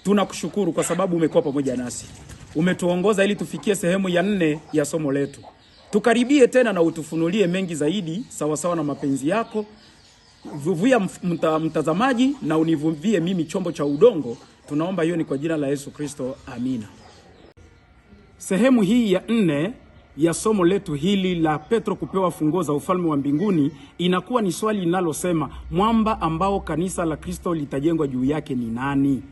Tunakushukuru kwa sababu umekuwa pamoja nasi. Umetuongoza ili tufikie sehemu ya 4 ya somo letu. Tukaribie tena na utufunulie mengi zaidi sawa sawa na mapenzi yako. Vuvia mtazamaji na univuvie mimi chombo cha udongo. Tunaomba hiyo ni kwa jina la Yesu Kristo. Amina. Sehemu hii ya 4 ya somo letu hili la Petro kupewa funguo za ufalme wa mbinguni inakuwa ni swali linalosema mwamba ambao kanisa la Kristo litajengwa juu yake ni nani?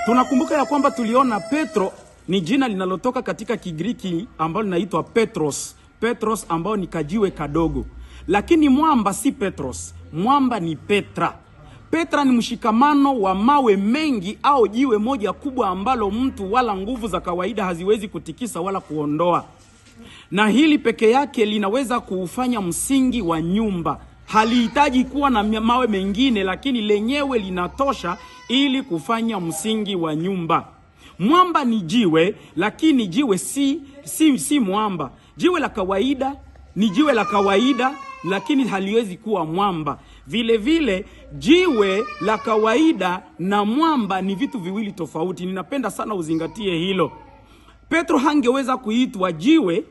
Tunakumbuka ya kwamba tuliona Petro ni jina linalotoka katika Kigiriki ambalo linaitwa Petros. Petros ambao ni kajiwe kadogo. Lakini mwamba si Petros, mwamba ni Petra. Petra ni mshikamano wa mawe mengi au jiwe moja kubwa ambalo mtu wala nguvu za kawaida haziwezi kutikisa wala kuondoa. Na hili peke yake linaweza kuufanya msingi wa nyumba. Halihitaji kuwa na mawe mengine, lakini lenyewe linatosha ili kufanya msingi wa nyumba. Mwamba ni jiwe, lakini jiwe si mwamba. Jiwe la kawaida ni jiwe la kawaida, lakini haliwezi kuwa mwamba. Vile vile jiwe la kawaida na mwamba ni vitu viwili tofauti. Ninapenda sana uzingatie hilo. Petro hangeweza kuitwa jiwe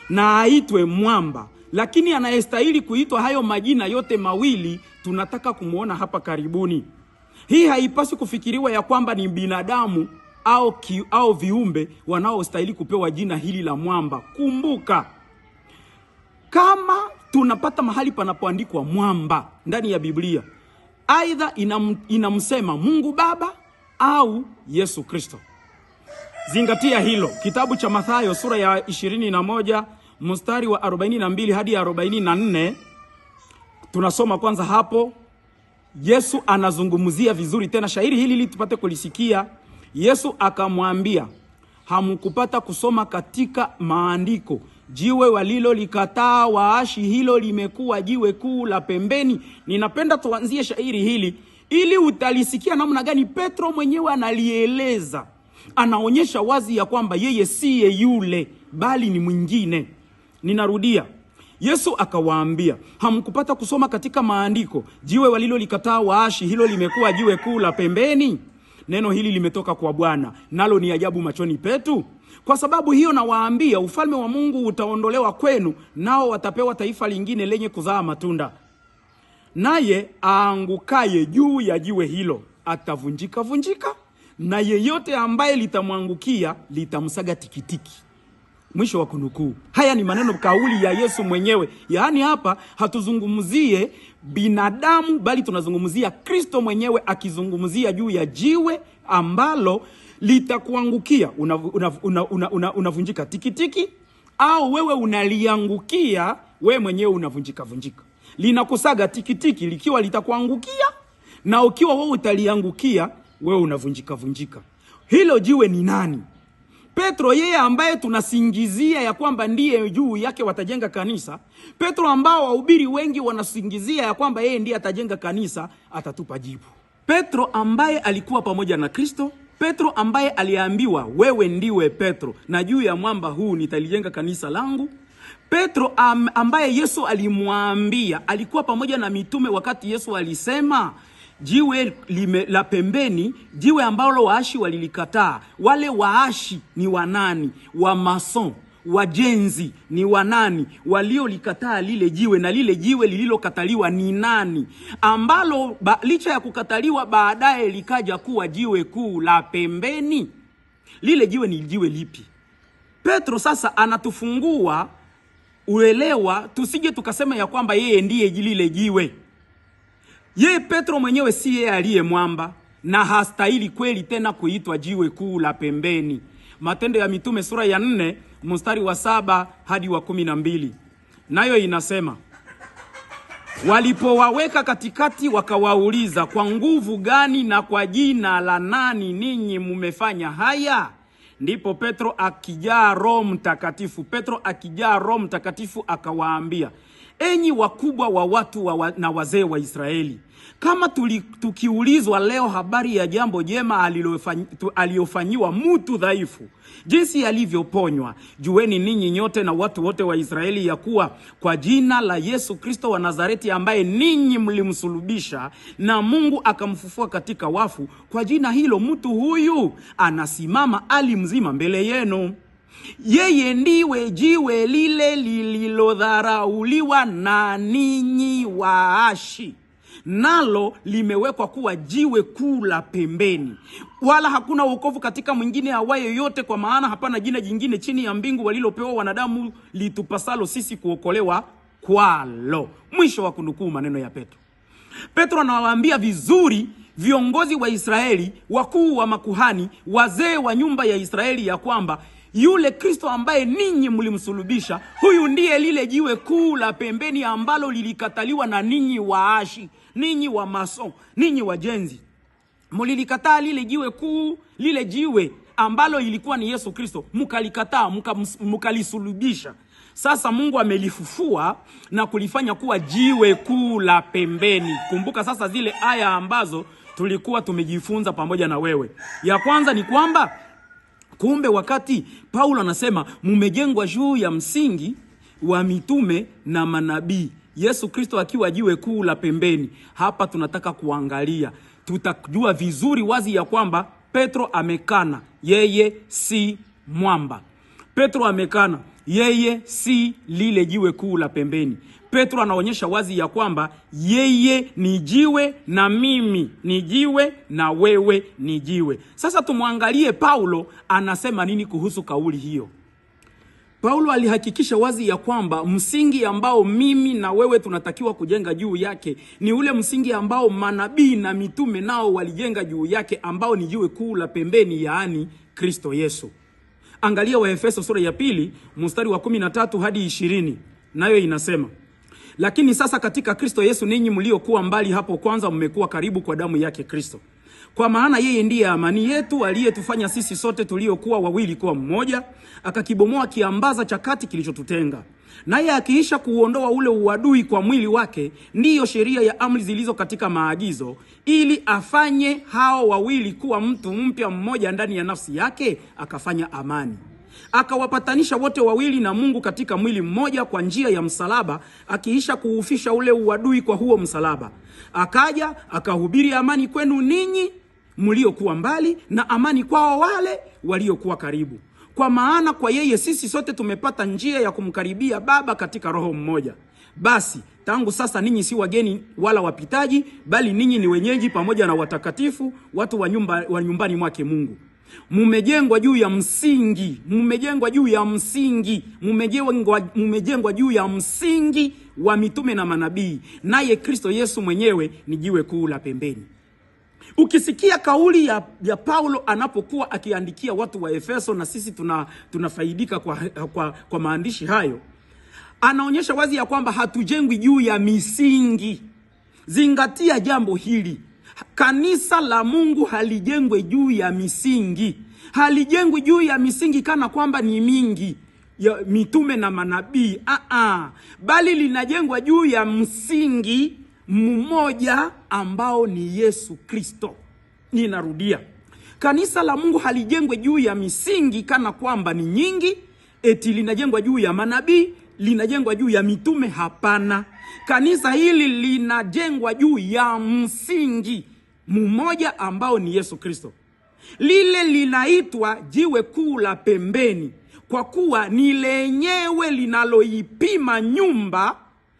na aitwe mwamba, lakini anayestahili kuitwa hayo majina yote mawili tunataka kumuona hapa karibuni. Hii haipaswi kufikiriwa ya kwamba ni binadamu au viumbe wanaostahili kupewa jina hili la mwamba. Kumbuka, kama tunapata mahali panapoandikwa mwamba ndani ya Biblia, aidha inamsema Mungu Baba au Yesu Kristo. Zingatia hilo. Kitabu cha Mathayo sura ya 21 mstari wa 42 hadi 44. Tunasoma kwanza hapo. Yesu anazungumzia vizuri tena shairi hili ili tupate kulisikia. Yesu akamwambia, hamkupata kusoma katika maandiko, jiwe walilolikataa waashi hilo limekuwa jiwe kuu la pembeni. Ninapenda tuanzie shairi hili ili utalisikia namna gani Petro mwenyewe analieleza. Anaonyesha wazi ya kwamba yeye siye yule bali ni mwingine. Ninarudia. Yesu akawaambia, hamkupata kusoma katika maandiko, jiwe walilolikataa waashi hilo limekuwa jiwe kuu la pembeni. Neno hili limetoka kwa Bwana, nalo ni ajabu machoni petu. Kwa sababu hiyo nawaambia, ufalme wa Mungu utaondolewa kwenu, nao watapewa taifa lingine lenye kuzaa matunda. Naye aangukaye juu ya jiwe hilo atavunjika vunjika, na yeyote ambaye litamwangukia litamsaga tikitiki. Mwisho wa kunukuu. Haya ni maneno kauli ya Yesu mwenyewe. Yaani hapa hatuzungumzie binadamu bali tunazungumzia Kristo mwenyewe akizungumzia juu ya jiwe ambalo litakuangukia, unavunjika tikitiki, au wewe unaliangukia wewe mwenyewe unavunjika vunjika. Linakusaga tikitiki likiwa litakuangukia, na ukiwa wewe utaliangukia wewe unavunjika vunjika. Hilo jiwe ni nani? Petro, yeye ambaye tunasingizia ya kwamba ndiye juu yake watajenga kanisa. Petro ambao wahubiri wengi wanasingizia ya kwamba yeye ndiye atajenga kanisa, atatupa jibu. Petro ambaye alikuwa pamoja na Kristo, Petro ambaye aliambiwa wewe ndiwe Petro na juu ya mwamba huu nitalijenga kanisa langu. Petro ambaye Yesu alimwambia, alikuwa pamoja na mitume wakati Yesu alisema jiwe la pembeni, jiwe ambalo waashi walilikataa. Wale waashi ni wanani? Wa mason, wajenzi ni wanani? Waliolikataa lile jiwe. Na lile jiwe lililokataliwa ni nani? Ambalo licha ya kukataliwa baadaye likaja kuwa jiwe kuu la pembeni. Lile jiwe ni jiwe lipi? Petro sasa anatufungua uelewa, tusije tukasema ya kwamba yeye ndiye lile jiwe. Yeye Petro mwenyewe si yeye aliye mwamba, na hastahili kweli tena kuitwa jiwe kuu la pembeni. Matendo ya Mitume sura ya 4 mstari wa 7 hadi wa 12. Nayo inasema, walipowaweka katikati wakawauliza, kwa nguvu gani na kwa jina la nani ninyi mumefanya haya? Ndipo Petro akijaa Roho Mtakatifu akawaambia, enyi wakubwa wa watu na wazee wa Israeli, kama tukiulizwa leo habari ya jambo jema aliyofanyiwa mtu dhaifu, jinsi alivyoponywa, jueni ninyi nyote na watu wote wa Israeli ya kuwa kwa jina la Yesu Kristo wa Nazareti, ambaye ninyi mlimsulubisha na Mungu akamfufua katika wafu, kwa jina hilo mtu huyu anasimama ali mzima mbele yenu. Yeye ndiwe jiwe lile lililodharauliwa na ninyi waashi, nalo limewekwa kuwa jiwe kuu la pembeni. Wala hakuna wokovu katika mwingine awaye yote, kwa maana hapana jina jingine chini ya mbingu walilopewa wanadamu litupasalo sisi kuokolewa kwalo. Mwisho wa kunukuu maneno ya Petro. Petro anawaambia vizuri viongozi wa Israeli, wakuu wa makuhani, wazee wa nyumba ya Israeli, ya kwamba yule Kristo ambaye ninyi mlimsulubisha, huyu ndiye lile jiwe kuu la pembeni ambalo lilikataliwa na ninyi waashi, ninyi wa maso, ninyi wajenzi. Mlilikataa lile jiwe kuu, lile jiwe ambalo ilikuwa ni Yesu Kristo, mkalikataa, mkalisulubisha. Sasa Mungu amelifufua na kulifanya kuwa jiwe kuu la pembeni. Kumbuka sasa zile aya ambazo tulikuwa tumejifunza pamoja na wewe. Ya kwanza ni kwamba kumbe wakati Paulo anasema mumejengwa juu ya msingi wa mitume na manabii, Yesu Kristo akiwa jiwe kuu la pembeni. Hapa tunataka kuangalia, tutajua vizuri wazi ya kwamba Petro amekana yeye si mwamba. Petro amekana yeye si lile jiwe kuu la pembeni. Petro anaonyesha wazi ya kwamba yeye ni jiwe na mimi ni jiwe na wewe ni jiwe. Sasa tumwangalie Paulo anasema nini kuhusu kauli hiyo. Paulo alihakikisha wazi ya kwamba msingi ambao mimi na wewe tunatakiwa kujenga juu yake ni ule msingi ambao manabii na mitume nao walijenga juu yake, ambao ni jiwe kuu la pembeni, yaani Kristo Yesu. Angalia Waefeso sura ya 2 mstari wa 13 hadi 20, nayo inasema, lakini sasa katika Kristo Yesu ninyi mliokuwa mbali hapo kwanza mmekuwa karibu kwa damu yake Kristo. Kwa maana yeye ndiye amani yetu, aliyetufanya sisi sote tuliokuwa wawili kuwa mmoja, akakibomoa kiambaza cha kati kilichotutenga. Naye akiisha kuondoa ule uadui kwa mwili wake, ndiyo sheria ya amri zilizo katika maagizo, ili afanye hao wawili kuwa mtu mpya mmoja ndani ya nafsi yake, akafanya amani. Akawapatanisha wote wawili na Mungu katika mwili mmoja kwa njia ya msalaba, akiisha kuufisha ule uadui kwa huo msalaba. Akaja akahubiri amani kwenu ninyi mliokuwa mbali, na amani kwao wale waliokuwa karibu. Kwa maana kwa yeye sisi sote tumepata njia ya kumkaribia Baba katika roho mmoja. Basi tangu sasa ninyi si wageni wala wapitaji, bali ninyi ni wenyeji pamoja na watakatifu, watu wa nyumbani mwake Mungu. Mumejengwa juu ya msingi, mumejengwa juu ya msingi wa mitume na manabii, naye Kristo Yesu mwenyewe ni jiwe kuu la pembeni. Ukisikia kauli ya Paulo anapokuwa akiandikia watu wa Efeso, na sisi tunafaidika kwa maandishi hayo, anaonyesha wazi ya kwamba hatujengwi juu ya misingi. Zingatia jambo hili. Kanisa la Mungu halijengwe juu ya misingi. Halijengwi juu ya misingi kana kwamba ni mingi ya mitume na manabii. Bali linajengwa juu ya msingi mmoja ambao ni Yesu Kristo. Ninarudia. Kanisa la Mungu halijengwe juu ya misingi kana kwamba ni nyingi, eti linajengwa juu ya manabii, linajengwa juu ya mitume. Hapana. Kanisa hili linajengwa juu ya msingi mmoja ambao ni Yesu Kristo. Lile linaitwa jiwe kuu la pembeni kwa kuwa ni lenyewe linaloipima nyumba,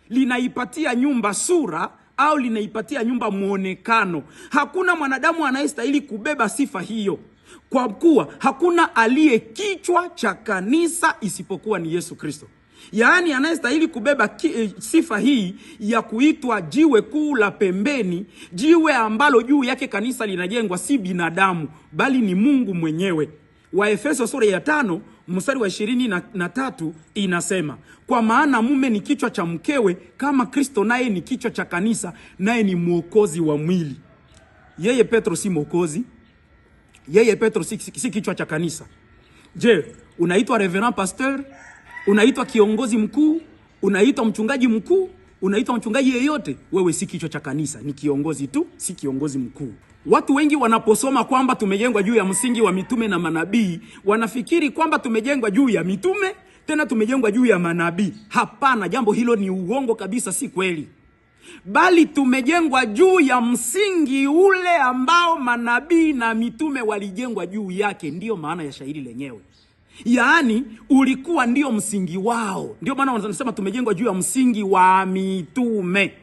linaipatia nyumba sura au linaipatia nyumba muonekano. Hakuna mwanadamu anayestahili kubeba sifa hiyo, kwa kuwa hakuna aliye kichwa cha kanisa isipokuwa ni Yesu Kristo. Yaani anayestahili kubeba sifa hii ya kuitwa jiwe kuu la pembeni, jiwe ambalo juu yake kanisa linajengwa, si binadamu bali ni Mungu mwenyewe. Waefeso sura ya 5 mstari wa 23 inasema, kwa maana mume ni kichwa cha mkewe, kama Kristo naye ni kichwa cha kanisa, naye ni mwokozi wa mwili. Yeye Petro si mwokozi. Yeye Petro si kichwa cha kanisa. Je, unaitwa reverend pastor? Unaitwa kiongozi mkuu? Unaitwa mchungaji mkuu, unaitwa mchungaji yeyote, wewe si kichwa cha kanisa, ni kiongozi tu, si kiongozi mkuu. Watu wengi wanaposoma kwamba tumejengwa juu ya msingi wa mitume na manabii, wanafikiri kwamba tumejengwa juu ya mitume, tena tumejengwa juu ya manabii. Hapana, jambo hilo ni uongo kabisa, si kweli. Bali tumejengwa juu ya msingi ule ambao manabii na mitume walijengwa juu yake. Ndiyo maana ya shairi lenyewe. Yaani ulikuwa ndio msingi wao. Ndio maana wanasema tumejengwa juu ya msingi wa mitume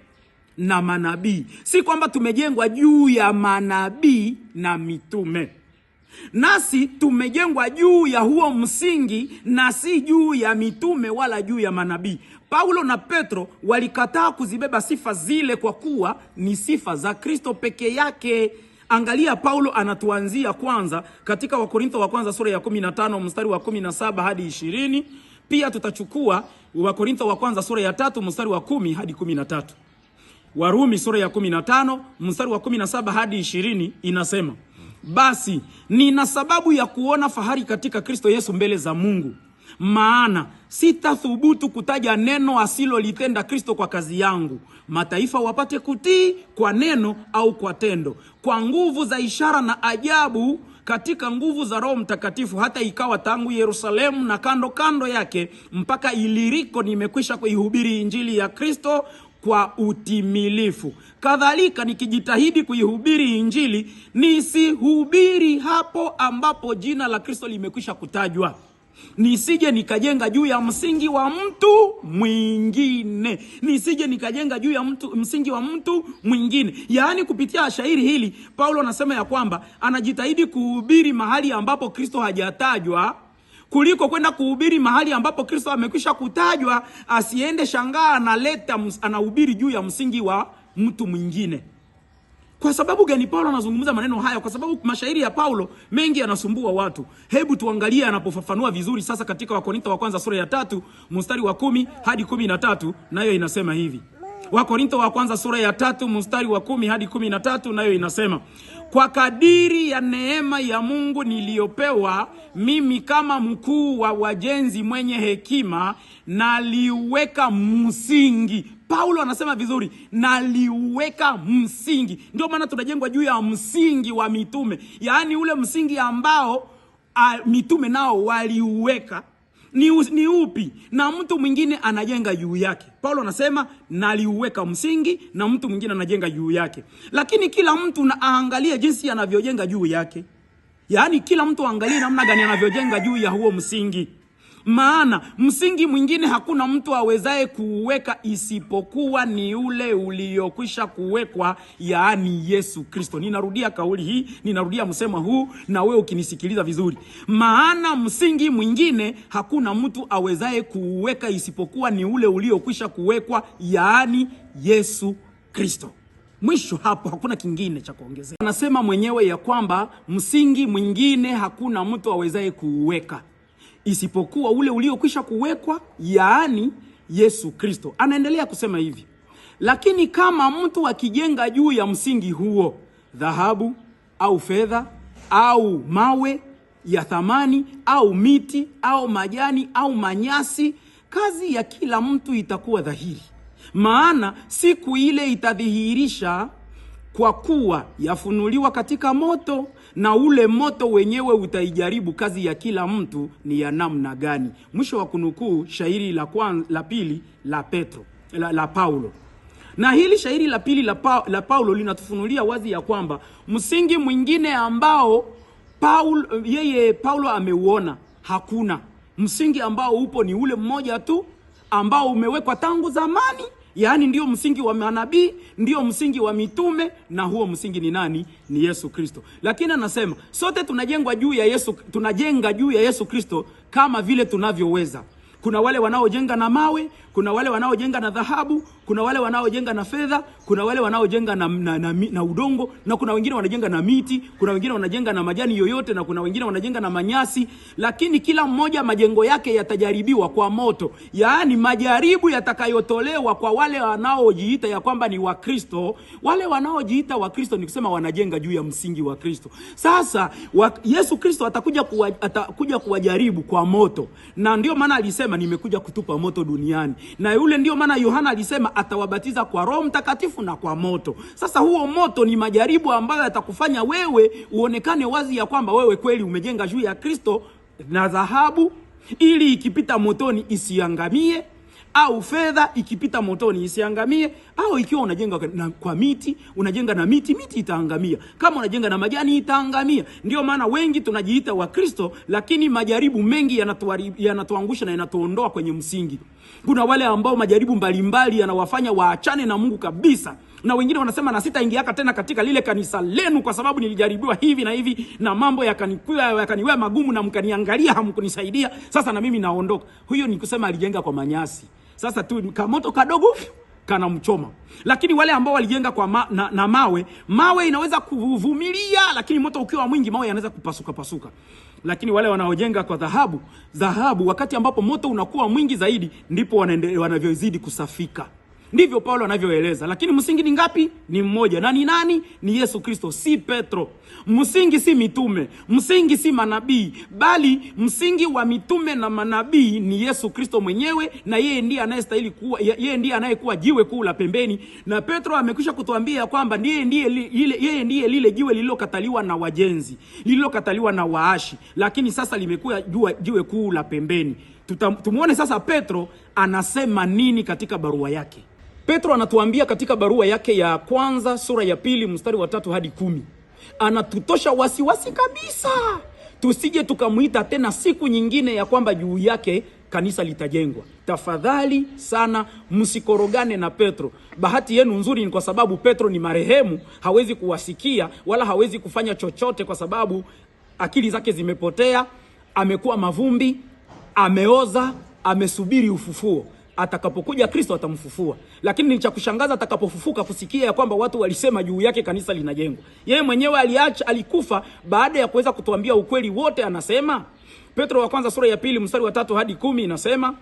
na manabii. Si kwamba tumejengwa juu ya manabii na mitume. Nasi tumejengwa juu ya huo msingi na si juu ya mitume wala juu ya manabii. Paulo na Petro walikataa kuzibeba sifa zile kwa kuwa ni sifa za Kristo peke yake. Angalia, Paulo anatuanzia kwanza katika Wakorintho wa kwanza sura ya 15 mstari wa 17 hadi 20. Pia tutachukua Wakorintho wa kwanza sura ya 3 mstari wa 10 hadi 13. Warumi sura ya 15 mstari wa 17 hadi 20 inasema, basi nina sababu ya kuona fahari katika Kristo Yesu mbele za Mungu. Maana sitathubutu kutaja neno asilolitenda Kristo kwa kazi yangu, mataifa wapate kutii kwa neno au kwa tendo, kwa nguvu za ishara na ajabu, katika nguvu za Roho Mtakatifu, hata ikawa tangu Yerusalemu na kando kando yake mpaka Iliriko nimekwisha kuihubiri injili ya Kristo kwa utimilifu. Kadhalika nikijitahidi kuihubiri injili, nisihubiri hapo ambapo jina la Kristo limekwisha kutajwa, nisije nikajenga juu ya msingi wa mtu mwingine. Nisije nikajenga juu ya msingi wa mtu mwingine. Yaani kupitia shairi hili Paulo anasema ya kwamba anajitahidi kuhubiri mahali ambapo Kristo hajatajwa, kuliko kwenda kuhubiri mahali ambapo Kristo amekwisha kutajwa. Asiende shangaa anahubiri juu ya msingi wa mtu mwingine. Kwa sababu gani Paulo anazungumza maneno haya? Kwa sababu mashairi ya Paulo mengi yanasumbua watu. Hebu tuangalie anapofafanua vizuri sasa katika Wakorintho wa kwanza sura ya 3 mstari wa 10 hadi 13, nayo inasema hivi. Wakorintho wa kwanza sura ya 3 mstari wa 10 hadi 13, nayo inasema, kwa kadiri ya neema ya Mungu niliyopewa mimi kama mkuu wa wajenzi mwenye hekima, naliweka msingi. Paulo anasema vizuri, naliweka msingi. Ndio maana tunajengwa juu ya msingi wa mitume. Yaani ule msingi ambao mitume nao waliuweka ni upi, na mtu mwingine anajenga juu yake. Paulo anasema naliuweka msingi na mtu mwingine anajenga juu yake. Lakini kila mtu aangalie jinsi anavyojenga juu yake. Yaani kila mtu aangalie namna gani anavyojenga juu ya huo msingi. Maana msingi mwingine hakuna mtu awezaye kuuweka isipokuwa ni ule uliokwisha kuwekwa, yaani Yesu Kristo. Ninarudia kauli hii, ninarudia msemo huu, na wewe ukinisikiliza vizuri. Maana msingi mwingine hakuna mtu awezaye kuuweka isipokuwa ni ule uliokwisha kuwekwa, yaani Yesu Kristo. Mwisho hapo, hakuna kingine cha kuongezea. Anasema mwenyewe ya kwamba msingi mwingine hakuna mtu awezaye kuuweka isipokuwa ule uliokwisha kuwekwa, yaani Yesu Kristo. Anaendelea kusema hivi, lakini kama mtu akijenga juu ya msingi huo dhahabu au fedha au mawe ya thamani au miti au majani au manyasi, kazi ya kila mtu itakuwa dhahiri, maana siku ile itadhihirisha, kwa kuwa yafunuliwa katika moto, na ule moto wenyewe utaijaribu kazi ya kila mtu ni ya namna gani. Mwisho wa kunukuu shairi la pili la Paulo. Na hili shairi la pili la Paulo linatufunulia wazi ya kwamba msingi mwingine ambao Paulo ameuona hakuna. Msingi ambao upo ni ule mmoja tu ambao umewekwa tangu zamani. Yaani ndio msingi wa manabii, ndio msingi wa mitume, na huo msingi ni nani? Ni Yesu Kristo. Lakini anasema sote tunajenga juu ya Yesu Kristo kama vile tunavyoweza. Kuna wale wanaojenga na mawe, kuna wale wanaojenga na dhahabu, kuna wale wanaojenga na fedha, kuna wale wanaojenga na udongo, na kuna wengine wanajenga na miti, kuna wengine wanajenga na majani yoyote, na kuna wengine wanajenga na manyasi. Lakini kila mmoja majengo yake yatajaribiwa kwa moto. Yaani majaribu yatakayotolewa kwa wale wanaojiita ya kwamba ni Wakristo. Wale wanaojiita Wakristo ni kusema wanajenga juu ya msingi wa Kristo. Sasa Yesu Kristo atakuja kuwajaribu kwa moto. Na ndio maana alisema alisema nimekuja kutupa moto duniani. Na yule ndio maana Yohana alisema atawabatiza kwa Roho Mtakatifu na kwa moto. Sasa huo moto ni majaribu ambayo yatakufanya wewe uonekane wazi ya kwamba wewe kweli umejenga juu ya Kristo na dhahabu, ili ikipita motoni isiangamie, au fedha ikipita motoni isiangamie, au ikiwa unajenga kwa miti, unajenga na miti itaangamia. Kama unajenga na majani itaangamia. Ndio maana wengi tunajiita wa Kristo, lakini majaribu mengi yanatuangusha na yanatuondoa kwenye msingi. Kuna wale ambao majaribu mbalimbali yanawafanya waachane na Mungu kabisa. Na wengine wanasema na sitaingia tena katika lile kanisa lenu kwa sababu nilijaribiwa hivi na hivi na mambo yakaniwa magumu na mkaniangalia hamkunisaidia. Sasa na mimi naondoka. Huyo ni kusema alijenga kwa manyasi. Sasa tu kamoto kadogo kana mchoma. Lakini wale ambao walijenga kwa mawe inaweza kuvumilia, lakini moto ukiwa mwingi mawe yanaweza kupasuka. Lakini wale wanaojenga kwa dhahabu wakati ambapo moto unakuwa mwingi zaidi ndipo wanavyozidi kusafika. Ndivyo Paulo anavyoeleza. Lakini msingi ni ngapi? Ni mmoja. Na ni nani? Ni Yesu Kristo, si Petro. Msingi si mitume, msingi si manabii, bali msingi wa mitume na manabii ni Yesu Kristo mwenyewe, na yeye ndiye anayestahili kuwa, yeye ndiye anayekuwa jiwe kuu la pembeni. Na Petro amekwisha kutuambia kwamba yeye ndiye lile jiwe lililokataliwa na wajenzi, lililokataliwa na waashi, lakini sasa limekuwa jiwe kuu la pembeni. Tumuone sasa Petro anasema nini katika barua yake. Petro anatuambia katika barua yake ya kwanza sura ya 2 mstari wa 3 hadi 10. Anatutosha wasiwasi kabisa tusije tukamuita tena siku nyingine ya kwamba juu yake kanisa litajengwa. Tafadhali sana msikorogane na Petro. Bahati yenu nzuri ni kwa sababu Petro ni marehemu, hawezi kuwasikia wala hawezi kufanya chochote kwa sababu akili zake zimepotea, amekuwa mavumbi, ameoza, amesubiri ufufuo. Atakapokuja Kristo atamfufua. Lakini ni cha kushangaza atakapofufuka kusikia ya kwamba watu walisema juu yake kanisa linajengwa. Yeye mwenyewe alikufa baada ya kuweza kutuambia ukweli wote. Anasema Petro wa kwanza sura ya 2 mstari wa 3 hadi 10 inasema,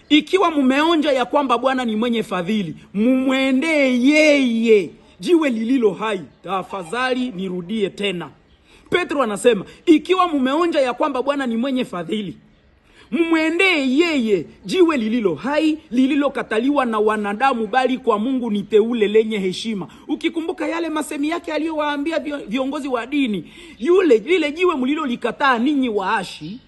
ikiwa mumeonja ya kwamba Bwana ni mwenye fadhili, mumwendee yeye, jiwe lililo hai. Tafadhali nirudie tena. Petro anasema ikiwa mumeonja ya kwamba Bwana ni mwenye fadhili, mumwendee yeye, jiwe lililo hai, lililokataliwa na wanadamu, bali kwa Mungu ni teule lenye heshima. Ukikumbuka yale masemi yake aliyowaambia viongozi wa dini, lile jiwe mlilolikataa ninyi waashi,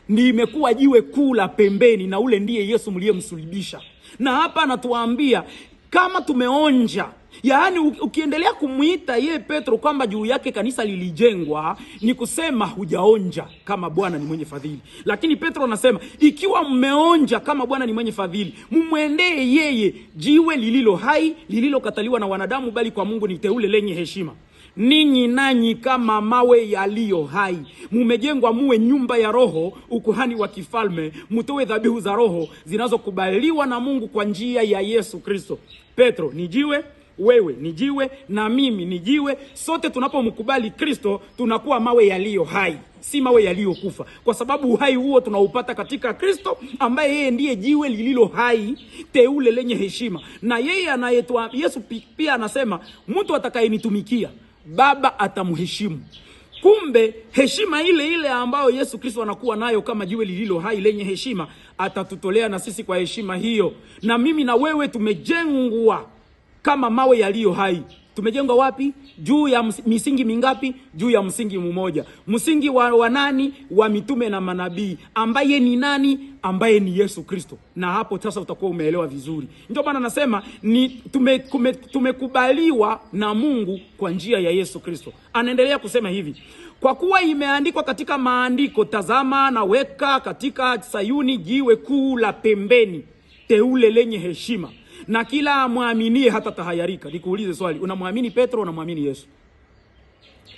ni imekuwa jiwe kuu la pembeni, na ule ndiye Yesu mliyemsulubisha. Na hapa anatuambia kama tumeonja, yaani ukiendelea kumuita yeye Petro kwamba juu yake kanisa lilijengwa, ni kusema hujaonja kama Bwana ni mwenye fadhili. Lakini Petro anasema ikiwa mmeonja kama Bwana ni mwenye fadhili, mumwendee yeye, jiwe lililo hai, lililokataliwa na wanadamu, bali kwa Mungu ni teule lenye heshima. Ninyi nanyi kama mawe yaliyo hai, mumejengwa muwe nyumba ya roho, ukuhani wa kifalme, mtoe dhabihu za roho zinazokubaliwa na Mungu kwa njia ya Yesu Kristo. Petro ni jiwe, wewe ni jiwe, na mimi ni jiwe. Sote tunapomkubali Kristo tunakuwa mawe yaliyo hai, si mawe yaliyokufa, kwa sababu uhai huo tunaupata katika Kristo, ambaye yeye ndiye jiwe lililo hai, teule lenye heshima. Na yeye anayetoa, Yesu pia anasema mtu atakayenitumikia Baba atamheshimu. Kumbe heshima ile ambayo Yesu Kristo anakuwa nayo kama jiwe lililo hai lenye heshima, atatutolea na sisi kwa heshima hiyo. Na mimi na wewe tumejengwa kama mawe yaliyo hai. Tumejengwa wapi? Juu ya misingi mingapi? Juu ya msingi mmoja. Msingi wa nani? Wa mitume na manabii. Ambaye ni nani? Ambaye ni Yesu Kristo. Na hapo sasa utakuwa umeelewa vizuri. Ndio maana nasema tumekubaliwa na Mungu kwa njia ya Yesu Kristo. Anaendelea kusema hivi: kwa kuwa imeandikwa katika maandiko, tazama naweka katika Sayuni jiwe kuu la pembeni, teule lenye heshima, na kila amwaminie hata tahayarika. Nikuulize swali, unamwamini Petro, unamwamini Yesu?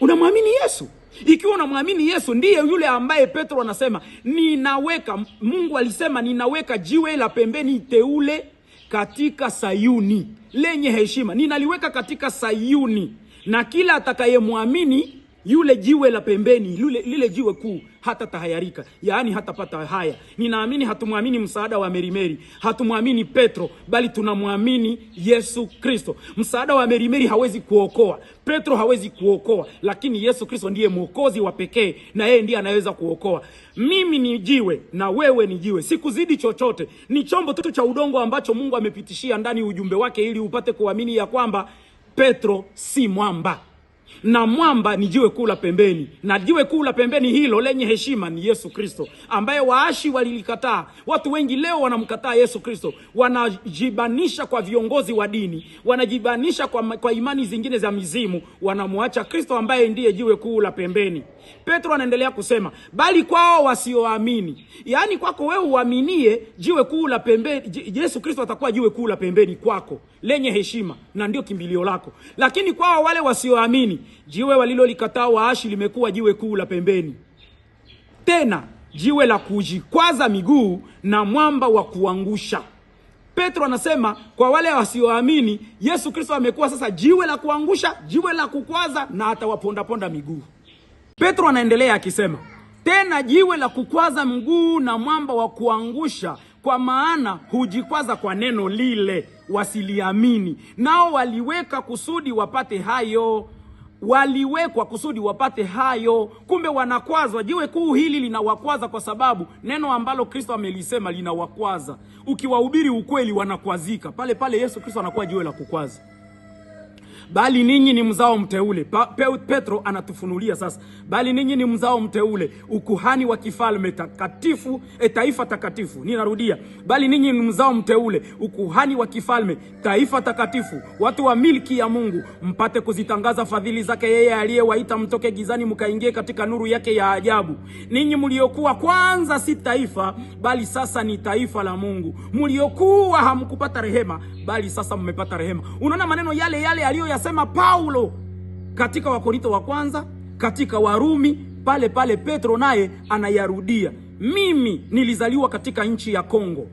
Unamwamini Yesu? Ikiwa unamwamini Yesu, ndiye yule ambaye Petro anasema ninaweka, Mungu alisema ninaweka jiwe la pembeni teule katika Sayuni lenye heshima. Ninaliweka katika Sayuni, na kila atakayemwamini yule jiwe la pembeni, lile jiwe kuu hata tahayarika, yaani hatapata haya. Ninaamini hatumwamini msaada wa Merimeri, hatumwamini Petro, bali tunamwamini Yesu Kristo. Msaada wa Merimeri hawezi kuokoa, Petro hawezi kuokoa, lakini Yesu Kristo ndiye mwokozi wa pekee, na yeye ndiye anaweza kuokoa. Mimi ni jiwe na wewe ni jiwe, sikuzidi chochote. Ni chombo tu cha udongo ambacho Mungu amepitishia ndani ujumbe wake ili upate kuamini ya kwamba Petro si mwamba, na mwamba ni jiwe kuu la pembeni, na jiwe kuu la pembeni hilo lenye heshima ni Yesu Kristo, ambaye waashi walilikataa. Watu wengi leo wanamkataa Yesu Kristo, wanajibanisha kwa viongozi wa dini, wanajibanisha kwa imani zingine za mizimu, wanamwacha Kristo ambaye ndiye jiwe kuu la pembeni. Petro anaendelea kusema, bali kwao wasioamini. Yaani kwako wewe uaminie jiwe kuu la pembeni, Yesu Kristo atakuwa jiwe kuu la pembeni kwako, lenye heshima na ndio kimbilio lako. Lakini kwao wale wasioamini, jiwe walilolikataa waashi limekuwa jiwe kuu la pembeni, tena jiwe la kujikwaza miguu na mwamba wa kuangusha. Petro anasema kwa wale wasioamini, Yesu Kristo amekuwa sasa jiwe la kuangusha, jiwe la kukwaza, na atawaponda miguu. Petro anaendelea akisema, tena jiwe la kukwaza mguu na mwamba wa kuangusha, kwa maana hujikwaza kwa neno lile wasiliamini. Nao waliweka kusudi wapate hayo. Waliwekwa kusudi wapate hayo. Kumbe wanakwazwa. Jiwe kuu hili linawakwaza kwa sababu neno ambalo Kristo amelisema linawakwaza. Ukiwahubiri ukweli wanakwazika. Pale pale Yesu Kristo anakuwa jiwe la kukwaza. Bali ninyi ni mzao mteule. Petro anatufunulia sasa. Bali ninyi ni mzao mteule, ukuhani wa kifalme takatifu, taifa takatifu. Ninarudia. Bali ninyi ni mzao mteule, ukuhani wa kifalme, taifa takatifu, watu wa milki ya Mungu, mpate kuzitangaza fadhili zake yeye aliyewaita mtoke gizani mkaingie katika nuru yake ya ajabu. Ninyi mliokuwa kwanza si taifa, bali sasa ni taifa la Mungu. Mliokuwa hamkupata rehema, bali sasa mmepata rehema. Unaona maneno yale yale aliyoyasema Paulo katika Wakorintho wa kwanza, katika Warumi, pale pale Petro naye anayarudia. Mimi nilizaliwa katika nchi ya Kongo,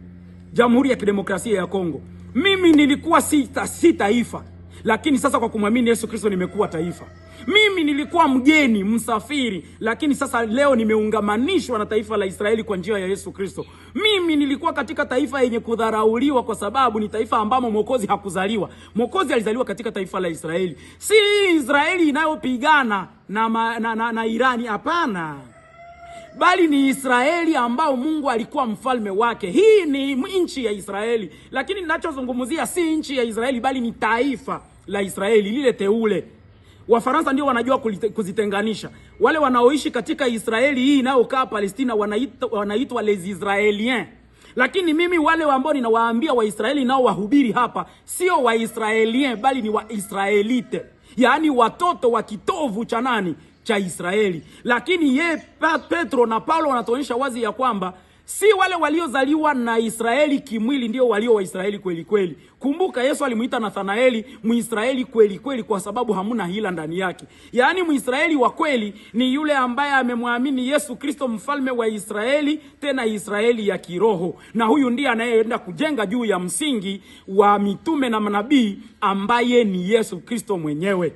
Jamhuri ya Kidemokrasia ya Kongo. Mimi nilikuwa si taifa, lakini sasa kwa kumwamini Yesu Kristo nimekuwa taifa. Mimi nilikuwa mgeni, msafiri, lakini sasa leo nimeungamanishwa na taifa la Israeli kwa njia ya Yesu Kristo. Mimi nilikuwa katika taifa yenye kudharauliwa kwa sababu ni taifa ambamo Mwokozi hakuzaliwa. Mwokozi alizaliwa katika taifa la Israeli. Si Israeli inayopigana na Irani, hapana. Bali ni Israeli ambao Mungu alikuwa mfalme wake. Hii ni nchi ya Israeli. Lakini ninachozungumzia si nchi ya Israeli, bali ni taifa la Israeli, lile teule. Wafaransa ndio wanajua kuzitenganisha. Wale wanaoishi katika Israeli hii inayokaa Palestina wanaitwa les Israeliens. Lakini mimi wale ambao ninawaambia Waisraeli nao wahubiri hapa, sio Waisraelien bali ni Waisraelite. Yaani watoto wa kitovu cha nani? Cha Israeli. Lakini Petro na Paulo wanatuonyesha wazi ya kwamba si wale waliozaliwa na Israeli kimwili ndio walio Waisraeli kweli kweli. Kumbuka Yesu alimuita Nathanaeli Muisraeli kweli kweli kwa sababu hamuna hila ndani yake. Yaani Muisraeli wa kweli ni yule ambaye amemwamini Yesu Kristo mfalme wa Israeli, tena Israeli ya kiroho. Na huyu ndiye anayeenda kujenga juu ya msingi wa mitume na manabii ambaye ni Yesu Kristo mwenyewe.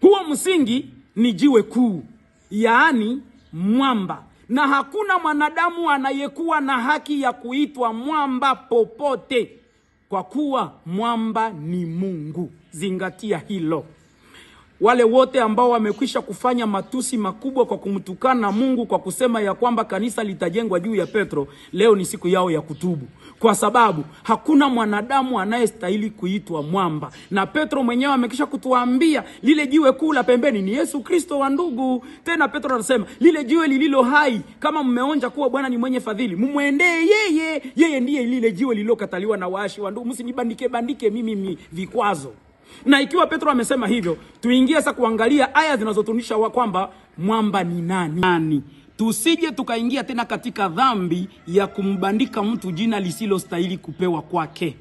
Huo msingi ni jiwe kuu, yaani mwamba. Na hakuna mwanadamu anayekuwa na haki ya kuitwa mwamba popote, kwa kuwa mwamba ni Mungu. Zingatia hilo. Wale wote ambao wamekwisha kufanya matusi makubwa kwa kumtukana Mungu kwa kusema ya kwamba kanisa litajengwa juu ya Petro, leo ni siku yao ya kutubu. Kwa sababu hakuna mwanadamu anayestahili kuitwa mwamba. Na Petro mwenyewe amekwisha kutuambia lile jiwe kuu la pembeni ni Yesu Kristo wa ndugu. Tena Petro anasema lile jiwe lililo hai, kama mmeonja kuwa Bwana ni mwenye fadhili, mumwendee yeye. Yeye ndiye lile jiwe lililokataliwa na waashi wa ndugu. Msinibandike mimi vikwazo. Na ikiwa Petro amesema hivyo, tuingie sasa kuangalia aya zinazotunisha kwamba mwamba ni nani. Tusije tukaingia tena katika dhambi ya kumbandika mtu jina lisilo stahili kupewa kwake.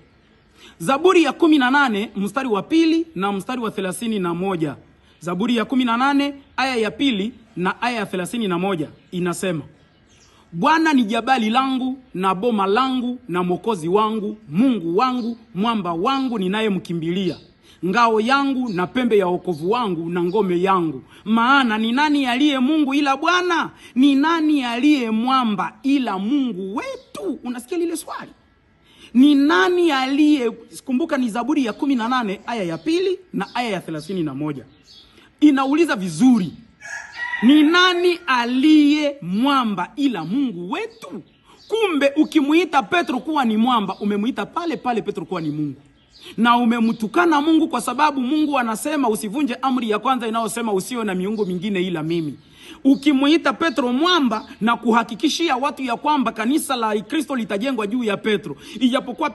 Zaburi ya 18 mstari wa 2 na mstari wa 31. Zaburi ya 18 aya ya 2 na aya ya 31 inasema: Bwana ni jabali langu na boma langu na mwokozi wangu, Mungu wangu, mwamba wangu ninayemkimbilia. ngao yangu na pembe ya wokovu wangu na ngome yangu. Maana ni nani aliye Mungu ila Bwana? Ni nani aliye mwamba ila Mungu wetu? Unasikia lile swali? Ni nani aliye, kumbuka ni Zaburi ya 18 aya ya 2 na aya ya 31. Inauliza vizuri, ni nani aliye mwamba ila Mungu wetu? Kumbe ukimuita Petro kuwa ni mwamba, umemuita pale pale Petro kuwa ni Mungu. Na umemtukana Mungu, kwa sababu Mungu anasema usivunje amri ya kwanza inayosema usiwe na miungu mingine ila mimi. Ukimuita Petro mwamba na kuhakikishia watu ya kwamba kanisa la Kristo litajengwa juu ya Petro, ijapokuwa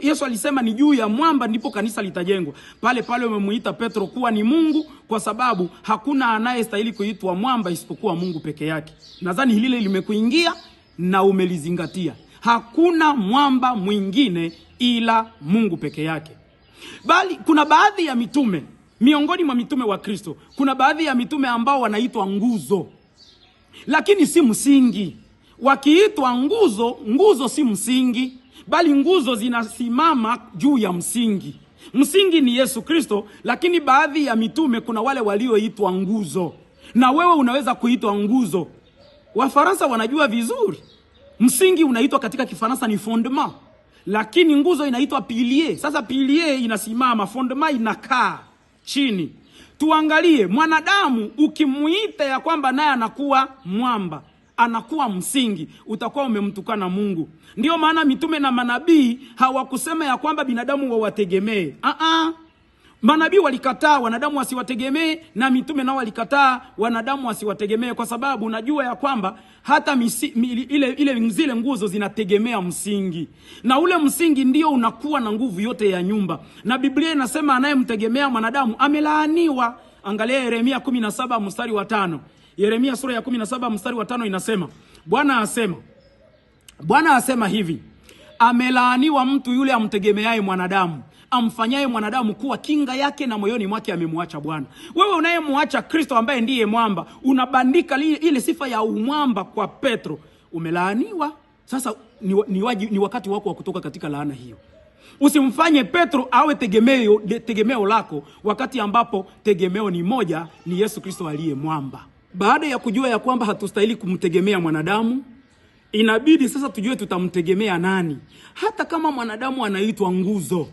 Yesu alisema ni juu ya mwamba ndipo kanisa litajengwa, pale pale umemuita Petro kuwa ni Mungu, kwa sababu hakuna anayestahili kuitwa mwamba isipokuwa Mungu peke yake. Nadhani hili limekuingia na umelizingatia. Hakuna mwamba mwingine ila Mungu peke yake. Bali kuna baadhi ya mitume, miongoni mwa mitume wa Kristo, kuna baadhi ya mitume ambao wanaitwa nguzo, lakini si msingi. Wakiitwa nguzo, nguzo si msingi, bali nguzo zinasimama juu ya msingi. Msingi ni Yesu Kristo, lakini baadhi ya mitume kuna wale walioitwa nguzo. Na wewe unaweza kuitwa nguzo. Wafaransa wanajua vizuri. Msingi unaitwa katika Kifaransa ni fondement, lakini nguzo inaitwa pilier. Sasa pilier inasimama, fondement inakaa chini. Tuangalie mwanadamu, ukimuita ya kwamba naye anakuwa mwamba, anakuwa msingi, utakuwa umemtukana Mungu. Ndio maana mitume na manabii hawakusema ya kwamba binadamu wawategemee. Manabii walikataa wanadamu wasiwategemee, na mitume nao walikataa wanadamu wasiwategemee, kwa sababu unajua ya kwamba hata zile nguzo zinategemea msingi, na ule msingi ndio unakuwa na nguvu yote ya nyumba. Na Biblia inasema anayemtegemea mwanadamu amelaaniwa. Angalia Yeremia 17 mstari wa 5. Yeremia sura ya 17 mstari wa 5 inasema, Bwana asema hivi, amelaaniwa mtu yule amtegemeaye mwanadamu, amfanyaye mwanadamu kuwa kinga yake, na moyoni mwake amemwacha Bwana. Wewe unayemwacha Kristo ambaye ndiye mwamba, unabandika ile sifa ya umwamba kwa Petro, umelaaniwa. Sasa ni wakati wako wa kutoka katika laana hiyo. Usimfanye Petro awe tegemeo lako, wakati ambapo tegemeo ni moja, ni Yesu Kristo aliye mwamba. Baada ya kujua ya kwamba hatustahili kumtegemea mwanadamu, inabidi sasa tujue tutamtegemea nani. Hata kama mwanadamu anaitwa nguzo,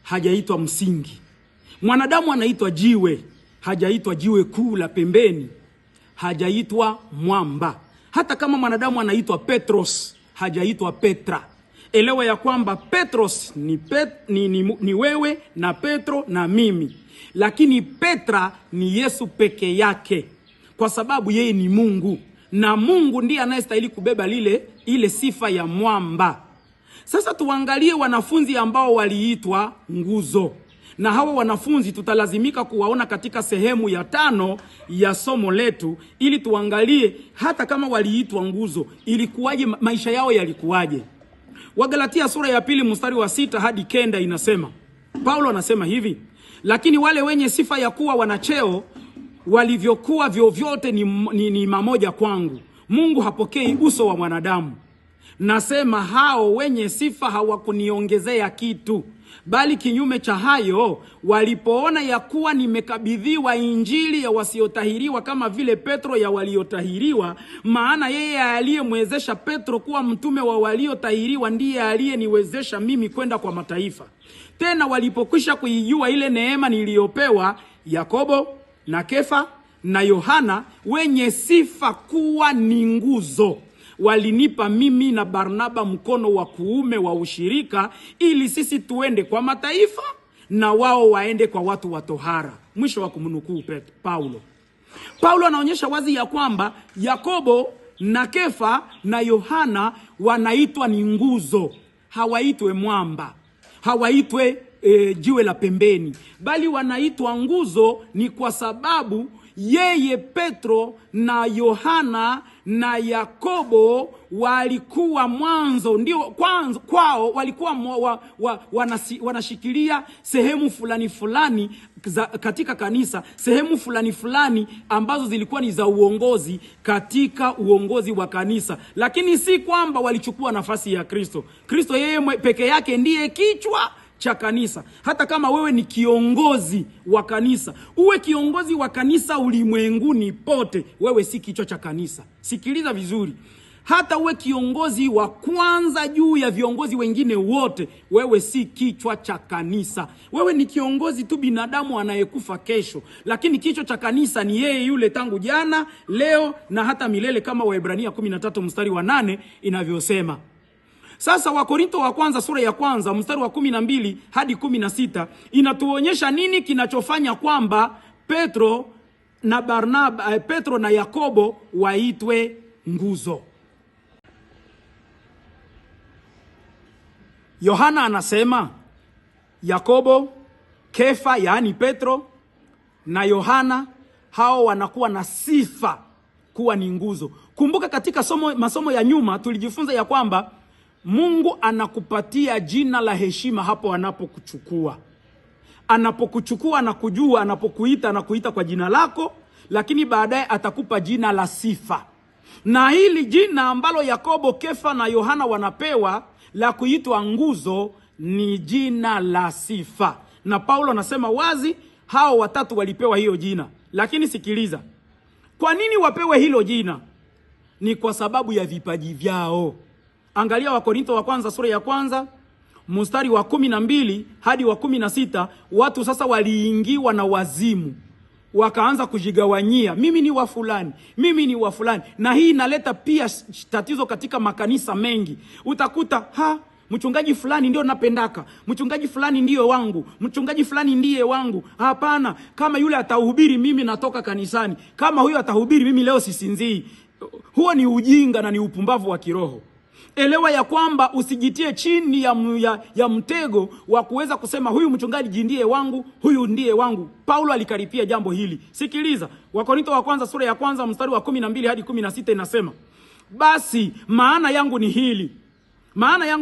hajaitwa msingi. Mwanadamu anaitwa jiwe, hajaitwa jiwe kuu la pembeni, hajaitwa mwamba. Hata kama mwanadamu anaitwa Petros, hajaitwa Petra. Elewa ya kwamba Petros ni wewe na Petro na mimi, lakini Petra ni Yesu peke yake, kwa sababu yeye ni Mungu, na Mungu ndiye anayestahili kubeba ile sifa ya mwamba. Sasa tuangalie wanafunzi ambao waliitwa nguzo. Na hawa wanafunzi tutalazimika kuwaona katika sehemu ya 5 ya somo letu, ili tuangalie hata kama waliitwa nguzo, ilikuwaje, maisha yao yalikuwaje. Wagalatia sura ya 2 mstari wa 6 hadi 9 inasema, Paulo anasema hivi, lakini wale wenye sifa ya kuwa wanacheo walivyokuwa vyovyote ni mamoja kwangu. Mungu hapokei uso wa mwanadamu. Nasema hao wenye sifa hawakuniongezea kitu, bali kinyume cha hayo, walipoona ya kuwa nimekabidhiwa injili ya wasiotahiriwa kama vile Petro ya waliotahiriwa, maana yeye aliyemwezesha Petro kuwa mtume wa waliotahiriwa ndiye aliyeniwezesha mimi kwenda kwa mataifa. Tena walipokwisha kuijua ile neema niliyopewa, Yakobo na Kefa na Yohana, wenye sifa kuwa ni nguzo, walinipa mimi na Barnaba mkono wa kuume wa ushirika, ili sisi tuende kwa mataifa na wao waende kwa watu wa tohara. Mwisho wa kumnukuu Paulo. Paulo anaonyesha wazi ya kwamba Yakobo na Kefa na Yohana wanaitwa ni nguzo, hawaitwe mwamba, hawaitwe jiwe la pembeni, bali wanaitwa nguzo. Ni kwa sababu yeye Petro na Yohana na Yakobo walikuwa mwanzo, ndio kwao walikuwa wanashikilia sehemu fulani katika kanisa, sehemu fulani ambazo zilikuwa ni za uongozi katika uongozi wa kanisa, lakini si kwamba walichukua nafasi ya Kristo. Kristo yeye peke yake ndiye kichwa, cha kanisa. Hata kama wewe ni kiongozi wa kanisa, uwe kiongozi wa kanisa ulimwenguni pote, wewe si kichwa cha kanisa. Sikiliza vizuri. Hata uwe kiongozi wa kwanza juu ya viongozi wengine wote, wewe si kichwa cha kanisa. Wewe ni kiongozi tu, binadamu anayekufa kesho, lakini kichwa cha kanisa ni yeye yule tangu jana, leo na hata milele, kama Waebrania 13 mstari wa 8 inavyosema. Sasa Wakorintho wa kwanza sura ya kwanza mstari wa 12 hadi 16 inatuonyesha nini kinachofanya kwamba Petro na Yakobo waitwe nguzo. Yohana anasema Yakobo, Kefa yaani Petro na Yohana, hao wanakuwa na sifa kuwa ni nguzo. Kumbuka katika masomo ya nyuma tulijifunza ya kwamba Mungu anakupatia jina la heshima hapo anapokuchukua. Anapokuchukua anakujua, anapokuita anakuita kwa jina lako, lakini baadaye atakupa jina la sifa. Na hili jina ambalo Yakobo, Kefa na Yohana wanapewa la kuitwa nguzo ni jina la sifa. Na Paulo anasema wazi hao watatu walipewa hiyo jina. Lakini sikiliza, kwa nini wapewe hilo jina? Ni kwa sababu ya vipaji vyao. Angalia Wakorintho wa kwanza sura ya kwanza mstari wa 12 hadi wa 16. Watu sasa waliingiwa na wazimu, wakaanza kujigawanyia, mimi ni wa fulani, mimi ni wa fulani. Na hii inaleta pia tatizo katika makanisa mengi. Utakuta mchungaji fulani ndio napendaka, mchungaji fulani ndio wangu, mchungaji fulani ndiye wangu. Hapana, kama yule atahubiri mimi natoka kanisani, kama huyo atahubiri mimi leo sisinzii. Huo ni ujinga na ni upumbavu wa kiroho. Elewa ya kwamba usijitie chini ya mtego wa kuweza kusema huyu mchungaji ndiye wangu, huyu ndiye wangu. Paulo alikaripia jambo hili. Sikiliza, Wakorintho wa kwanza sura ya kwanza mstari wa 12 hadi 16 inasema, basi maana yangu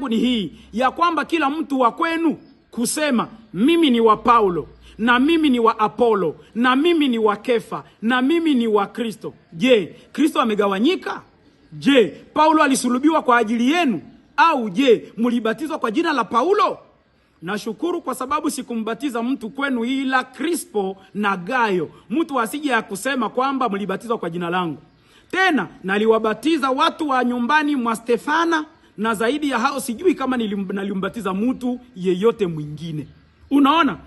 ni hii ya kwamba kila mtu wa kwenu kusema mimi ni wa Paulo, na mimi ni wa Apolo, na mimi ni wa Kefa, na mimi ni wa Kristo. Je, Kristo amegawanyika? Je, Paulo alisulubiwa kwa ajili yenu? Au je, mlibatizwa kwa jina la Paulo? Nashukuru kwa sababu sikumbatiza mtu kwenu ila Krispo na Gayo, mtu asije ya kusema kwamba mlibatizwa kwa jina langu. Tena naliwabatiza watu wa nyumbani mwa Stefana, na zaidi ya hao sijui kama nalimbatiza mtu yeyote mwingine. Unaona,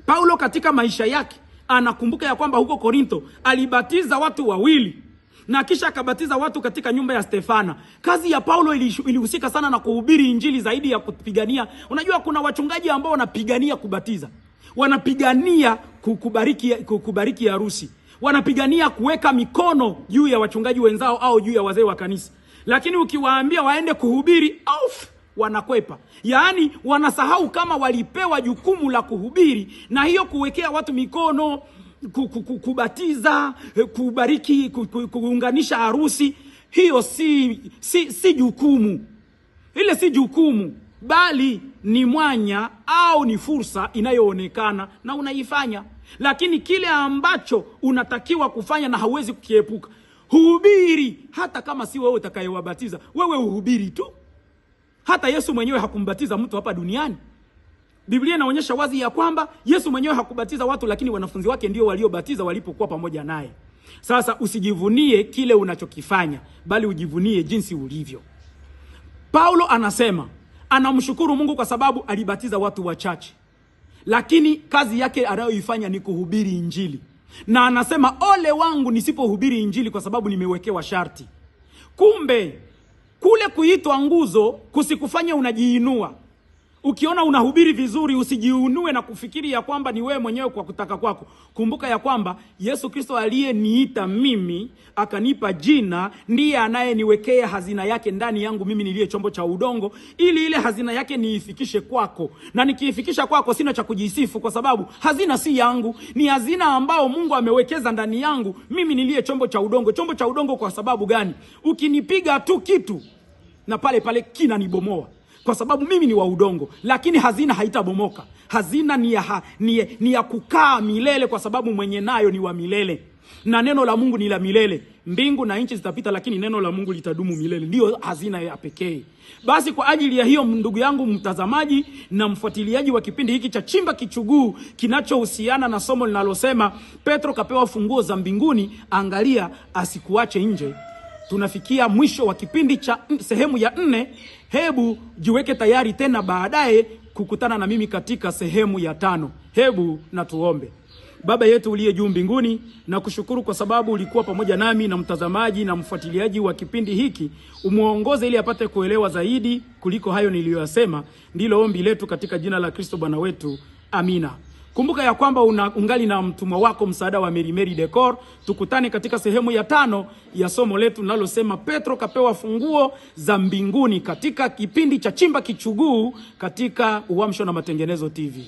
Paulo katika maisha yake anakumbuka ya kwamba huko Korintho alibatiza watu wawili, na kisha akabatiza watu katika nyumba ya Stefana. Kazi ya Paulo ilihusika sana na kuhubiri injili zaidi ya kupigania. Unajua kuna wachungaji ambao wanapigania kubatiza, wanapigania kubariki harusi, wanapigania kuweka mikono juu ya wachungaji wenzao au juu ya wazee wa kanisa. Lakini ukiwaambia waende kuhubiri, wanakwepa. Yaani wanasahau kama walipewa jukumu la kuhubiri, na hiyo kuwekea watu mikono, kubatiza, kubariki, kuunganisha harusi, hiyo si jukumu. Ile si jukumu, bali ni mwanya au ni fursa inayoonekana na unaifanya. Lakini kile ambacho unatakiwa kufanya na hauwezi kukiepuka, hubiri. Hata kama si wewe utakayewabatiza, wewe uhubiri tu. Hata Yesu mwenyewe hakumbatiza mtu hapa duniani. Biblia inaonyesha wazi ya kwamba Yesu mwenyewe hakubatiza watu, lakini wanafunzi wake ndio waliobatiza walipokuwa pamoja naye. Sasa usijivunie kile unachokifanya, bali ujivunie jinsi ulivyo. Paulo anasema anamshukuru Mungu kwa sababu alibatiza watu wachache, lakini kazi yake anayoifanya ni kuhubiri injili. Na anasema ole wangu nisipohubiri injili kwa sababu nimewekewa sharti. Kumbe kule kuitwa nguzo kusikufanya unajiinua. Ukiona unahubiri vizuri, usijiunue na kufikiri ya kwamba ni wewe mwenyewe kwa kutaka kwako. Kumbuka ya kwamba Yesu Kristo aliyeniita mimi, akanipa jina, ndiye anayeniwekea hazina yake ndani yangu mimi niliye chombo cha udongo, ili ile hazina yake niifikishe kwako. Na nikiifikisha kwako sina cha kujisifu, kwa sababu hazina si yangu, ni hazina ambao Mungu amewekeza ndani yangu mimi niliye chombo cha udongo. Chombo cha udongo kwa sababu gani? Ukinipiga tu kitu na pale kinanibomoa, kwa sababu mimi ni wa udongo, lakini hazina haitabomoka. Hazina ni ya kukaa milele, kwa sababu mwenye nayo ni wa milele. na neno la Mungu ni la milele. Mbingu na nchi zitapita, lakini neno la Mungu litadumu milele. Ndio hazina ya pekee. Basi kwa ajili ya hiyo, ndugu yangu mtazamaji na mfuatiliaji wa kipindi hiki cha Chimba Kichuguu kinachohusiana na somo linalosema Petro kapewa funguo za mbinguni, angalia asikuache nje. Tunafikia mwisho wa kipindi cha sehemu ya 4. Hebu jiweke tayari tena baadaye kukutana na mimi katika sehemu ya 5. Hebu na tuombe. Baba yetu uliye juu mbinguni, na kushukuru kwa sababu ulikuwa pamoja nami na mtazamaji na mfuatiliaji wa kipindi hiki. Umuongoze ili apate kuelewa zaidi kuliko hayo niliyoyasema. Ndilo ombi letu katika jina la Kristo Bwana wetu. Amina. Kumbuka ya kwamba ungali na mtumwa wako Msaada wa Mary Decor. Tukutane katika sehemu ya 5 ya somo letu linalosema Petro kapewa funguo za mbinguni, katika kipindi cha Chimba Kichuguu katika Uamsho na Matengenezo TV.